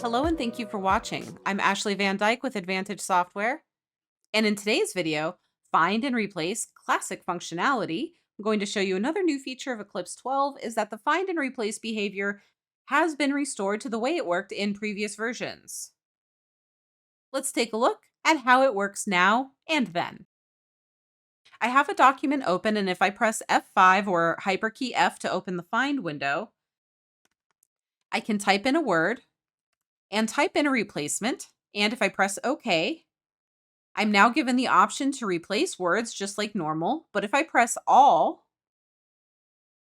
Hello and thank you for watching. I'm Ashley Van Dyke with Advantage Software, and in today's video, Find and Replace Classic Functionality, I'm going to show you another new feature of Eclipse 12 is that the find and replace behavior has been restored to the way it worked in previous versions. Let's take a look at how it works now and then. I have a document open, and if I press F5 or hyperkey F to open the Find window, I can type in a word and type in a replacement. And if I press OK, I'm now given the option to replace words just like normal. But if I press All,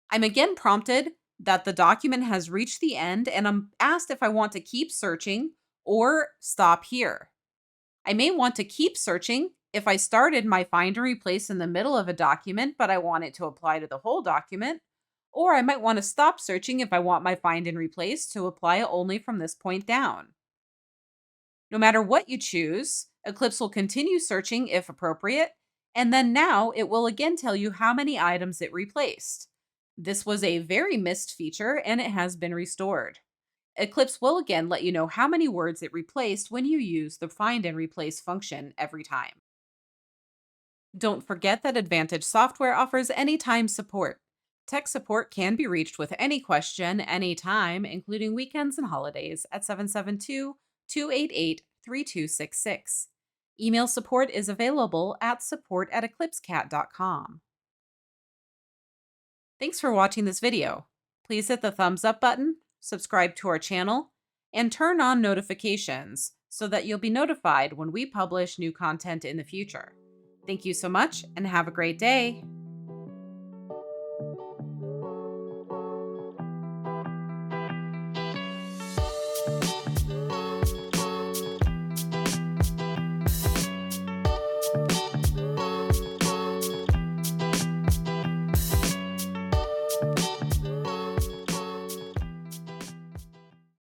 I'm again prompted that the document has reached the end, and I'm asked if I want to keep searching or stop here. I may want to keep searching if I started my find and replace in the middle of a document, but I want it to apply to the whole document. Or I might want to stop searching if I want my find and replace to apply only from this point down. No matter what you choose, Eclipse will continue searching if appropriate, and then now it will again tell you how many items it replaced. This was a very missed feature, and it has been restored. Eclipse will again let you know how many words it replaced when you use the find and replace function every time. Don't forget that Advantage Software offers anytime support. Tech support can be reached with any question, anytime, including weekends and holidays at 772-288-3266. Email support is available at support@eclipsecat.com. Thanks for watching this video. Please hit the thumbs up button, subscribe to our channel, and turn on notifications so that you'll be notified when we publish new content in the future. Thank you so much and have a great day.